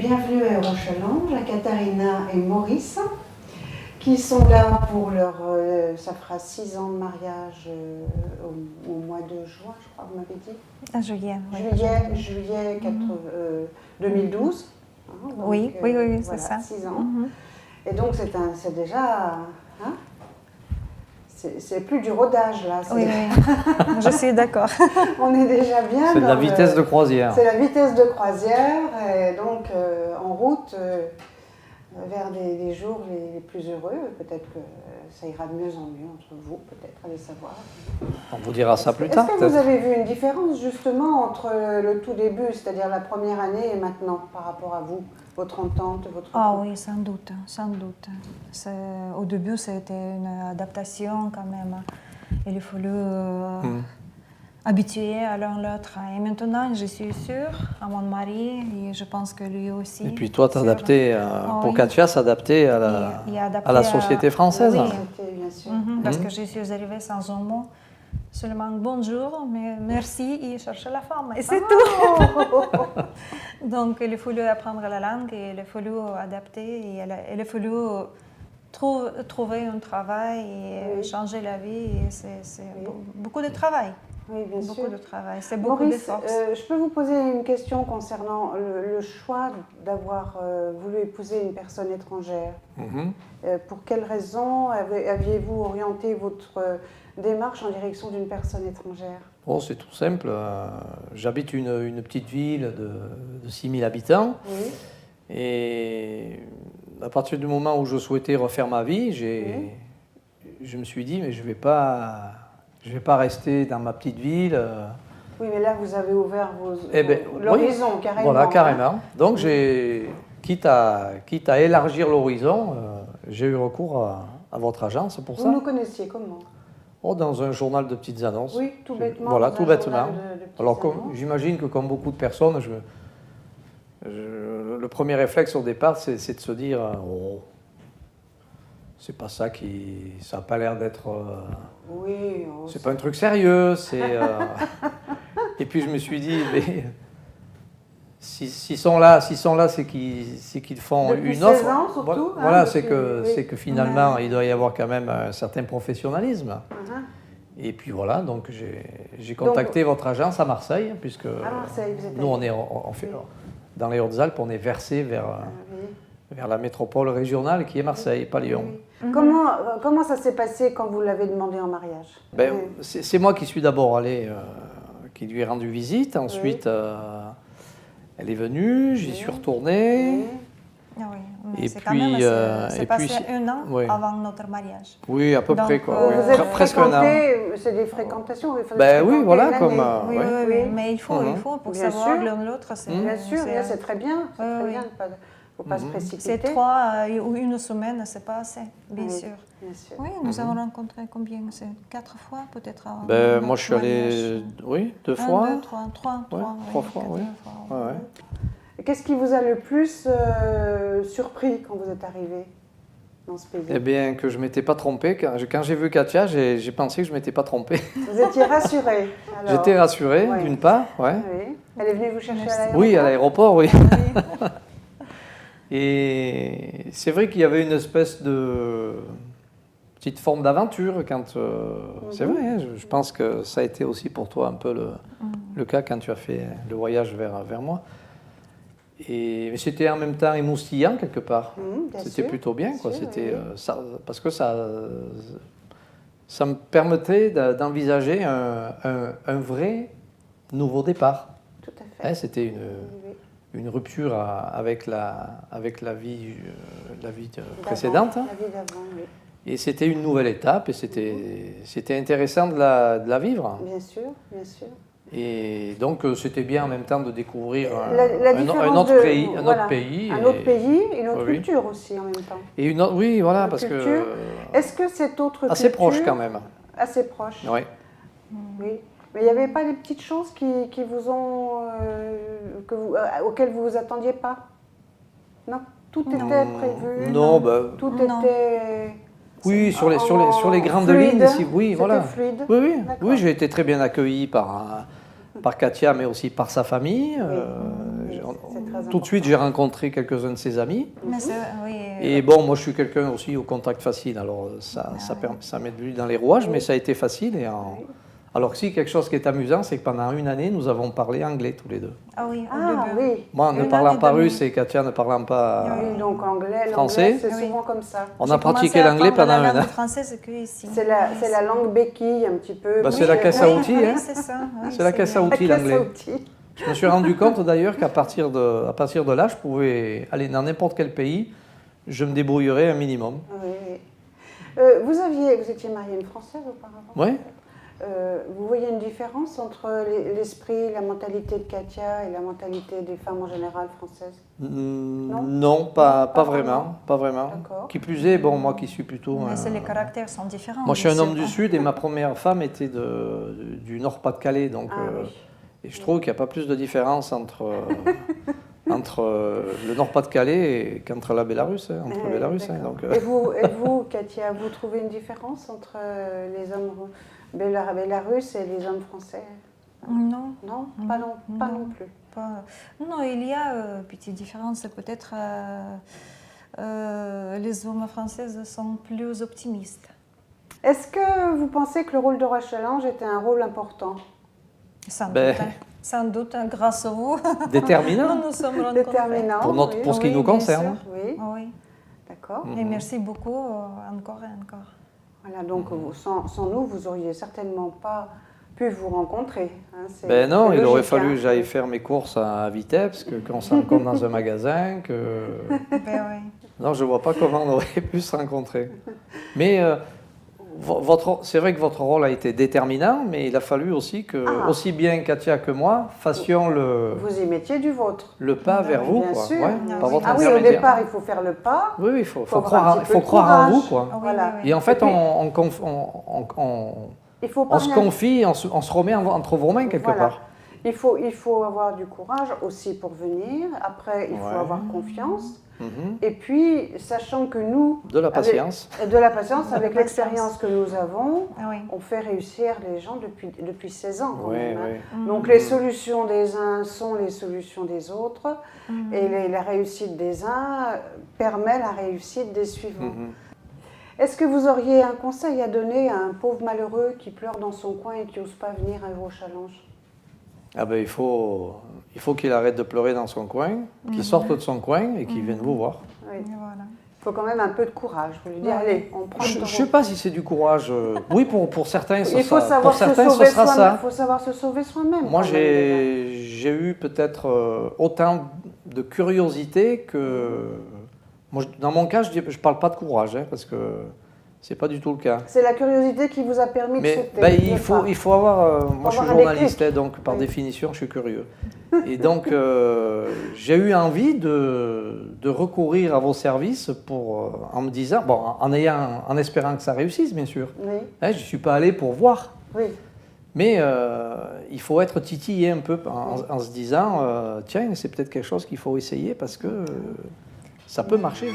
bienvenue à Eurochalange, à Katharina et Maurice, qui sont là pour leur... ça fera 6 ans de mariage au mois de juin, je crois, vous m'avez dit. En juillet. Oui. Juillet 2012. Hein, donc, oui, voilà, c'est ça. 6 ans. Et donc c'est déjà... Hein, c'est plus du rodage là. Oui, je suis d'accord. On est déjà bien. C'est de la vitesse de croisière. C'est la vitesse de croisière, et donc en route vers des jours les plus heureux. Peut-être que ça ira de mieux en mieux entre vous, peut-être, allez savoir. On vous dira ça plus tard. Est-ce que vous avez vu une différence justement entre le tout début, c'est-à-dire la première année, et maintenant par rapport à vous, votre entente, votre... Ah oui, sans doute, sans doute. Au début, c'était une adaptation quand même. Il a fallu habituer à l'un l'autre. Et maintenant, je suis sûre à mon mari, et je pense que lui aussi. Et puis toi, t'adapter, pour Katia, s'adapter à la société française. Oui, bien sûr. Parce que je suis arrivée sans un mot. Seulement bonjour, mais merci, et chercher la femme. Et c'est tout. Donc, il a fallu apprendre la langue, et il a fallu adapter, et il a fallu trouver un travail et changer la vie. Et c'est beaucoup de travail. Oui, bien sûr. Beaucoup de travail. C'est beaucoup d'efforts. Je peux vous poser une question concernant le choix d'avoir voulu épouser une personne étrangère. Pour quelles raisons aviez-vous orienté votre démarche en direction d'une personne étrangère? Oh, c'est tout simple. J'habite une petite ville de 6000 habitants. Oui. Et à partir du moment où je souhaitais refaire ma vie, je me suis dit, mais je ne vais pas rester dans ma petite ville. Oui, mais là, vous avez ouvert l'horizon, carrément. Voilà, carrément. Donc, quitte à élargir l'horizon, j'ai eu recours à votre agence pour ça. Vous nous connaissiez comment? Oh, dans un journal de petites annonces. Oui, tout bêtement. Voilà, tout bêtement. Alors, j'imagine que comme beaucoup de personnes, le premier réflexe au départ, c'est de se dire oh, c'est pas ça ça n'a pas l'air d'être. C'est pas un truc sérieux. Et puis je me suis dit, mais s'ils sont là, c'est qu'ils font depuis une offre. 16 ans, surtout, voilà, c'est que finalement, il doit y avoir quand même un certain professionnalisme. Et puis voilà, donc j'ai contacté votre agence à Marseille, puisque nous, on fait dans les Hautes-Alpes, on est versé vers la métropole régionale qui est Marseille, pas Lyon. Comment ça s'est passé quand vous l'avez demandé en mariage? C'est moi qui suis d'abord allé, qui lui ai rendu visite. Ensuite, elle est venue, j'y suis retourné. Et puis, c'est passé un an avant notre mariage. Oui, à peu près, quoi. Vous êtes presque un an. C'est des fréquentations. Oui, voilà, comme. Oui, mais il faut pour savoir l'un l'autre. Bien sûr, c'est très bien. Il ne faut pas se précipiter. C'est 3 ou 1 semaine, c'est pas assez, bien sûr. Oui, nous avons rencontré combien? C'est 4 fois peut-être? Moi, je suis allé, 2 fois. 1, 2, 3, 3 fois, oui. Qu'est-ce qui vous a le plus surpris quand vous êtes arrivé dans ce pays? Eh bien, que je ne m'étais pas trompé. Quand j'ai vu Katia, j'ai pensé que je ne m'étais pas trompé. Vous étiez rassuré? J'étais rassuré, d'une part. Oui. Elle est venue vous chercher à l'aéroport? Oui, à l'aéroport, oui. Et c'est vrai qu'il y avait une espèce de petite forme d'aventure quand... C'est vrai, hein, je pense que ça a été aussi pour toi un peu le cas quand tu as fait le voyage vers moi. Mais c'était en même temps émoustillant quelque part. C'était plutôt bien, quoi. C'était ça, parce que ça me permettait d'envisager un vrai nouveau départ. Tout à fait. C'était une rupture avec la vie précédente. La vie d'avant, oui. Et c'était une nouvelle étape et c'était intéressant de la vivre. Bien sûr, bien sûr. Et donc c'était bien en même temps de découvrir un autre pays, un autre pays, une autre culture aussi en même temps. Et oui, voilà, une parce culture. que est-ce que cette autre culture assez proche quand même. Assez proche. Oui. Oui. Mais il n'y avait pas des petites choses qui vous ont auxquelles vous vous attendiez pas? Non, tout était prévu. Non, tout était. Oui, sur les grandes lignes ici, oui, voilà. Fluide. Oui, j'ai été très bien accueilli par Katia, mais aussi par sa famille. très Tout de suite, j'ai rencontré quelques-uns de ses amis. Mais c'est, oui, Et bon, moi, je suis quelqu'un aussi au contact facile. Alors, ça met de l'huile dans les rouages, mais ça a été facile. Alors que si, quelque chose qui est amusant, c'est que pendant une année, nous avons parlé anglais tous les deux. ah oui, au Ah début. oui. Moi, ne Une parlant année pas demi. russe et Katia ne parlant pas Oui, donc l'anglais, français. c'est Oui. souvent comme ça. On J'ai a pratiqué commencé à l'anglais apprendre pendant la un an. langue française que ici. C'est la langue béquille un petit peu. Bah, c'est la caisse à outils, Oui, hein. c'est ça. Oui, C'est la caisse à bien. outils, La caisse à l'anglais. outils. Je me suis rendu compte d'ailleurs qu'à partir de là, je pouvais aller dans n'importe quel pays, je me débrouillerais un minimum. Oui, oui. Vous étiez mariée à une Française auparavant? Oui. Vous voyez une différence entre l'esprit, la mentalité de Katia et la mentalité des femmes en général françaises? Non, pas vraiment. Pas vraiment. D'accord. Qui plus est, bon, moi qui suis plutôt. Mais les caractères sont différents. Moi, je suis un bien homme sûr. du Sud et ma première femme était du Nord-Pas-de-Calais. Donc, Ah oui. et je trouve qu'il n'y a pas plus de différence entre le Nord-Pas-de-Calais qu'entre la Bélarus. Entre Bélarus, D'accord. donc, Et vous, Katia, vous trouvez une différence entre les hommes bélarusses et les hommes français? Non. Non, pas non plus. Non, il y a une petite différence. Peut-être les hommes français sont plus optimistes. Est-ce que vous pensez que le rôle de Roi Challenge était un rôle important? Sans doute, grâce à vous. déterminant. Nous nous sommes rencontrés. Déterminant. Pour ce qui Oui, nous bien concerne. sûr. Oui, Oui. d'accord. Et merci beaucoup encore et encore. Voilà, donc sans nous, vous auriez certainement pas pu vous rencontrer. Hein, Ben non, c'est il aurait logique, fallu hein. que j'aille faire mes courses à Vitebsk, qu'on se rencontre dans un magasin, que... Ben oui. Non, je ne vois pas comment on aurait pu se rencontrer. Mais c'est vrai que votre rôle a été déterminant, mais il a fallu aussi que, aussi bien Katia que moi, fassions Vous y mettiez du vôtre. le pas vers vous, Bien quoi. sûr. Ouais, par votre Ah oui, au intermédiaire. départ, il faut faire le pas. Oui, il faut avoir un croire, petit peu de croire en courage. vous, quoi. Ah oui, Voilà. oui, oui. Et en fait, Et puis- Il faut pas on se rien- confie, on se remet entre vos mains quelque Voilà. part. Il faut avoir du courage aussi pour venir. Après, il faut Ouais. avoir confiance. Mhm. Et puis, sachant que nous... De la patience. De la patience, De la avec patience. l'expérience que nous avons, Ah oui. on fait réussir les gens depuis 16 ans quand Oui, même. hein. oui. Donc les solutions des uns sont les solutions des autres et la réussite des uns permet la réussite des suivants. Mhm. Est-ce que vous auriez un conseil à donner à un pauvre malheureux qui pleure dans son coin et qui n'ose pas venir à Euro Challenge? Ah ben, il faut qu'il arrête de pleurer dans son coin, qu'il sorte de son coin et qu'il vienne vous voir. Oui. Et voilà. Il faut quand même un peu de courage. Il faut lui dire, Ouais. allez, on prend Je le ne taureau. sais pas si c'est du courage. Oui, pour certains, Il faut savoir pour se certains, sauver ce sera soi-même. ça. Il faut savoir se sauver soi-même. Moi, quand même, déjà. j'ai eu peut-être autant de curiosité que... Moi, dans mon cas, je ne parle pas de courage, hein, parce que c'est pas du tout le cas. C'est la curiosité qui vous a permis de Mais sauter. ben, le il faut pas. avoir... moi, je suis avoir un journaliste, déclic. donc par Oui. définition, je suis curieux. Et donc, j'ai eu envie de recourir à vos services en me disant... Bon, en espérant que ça réussisse, bien sûr. Oui, Hein, je ne suis pas allé pour voir. oui. Mais il faut être titillé un peu en se disant tiens, c'est peut-être quelque chose qu'il faut essayer parce que ça peut marcher.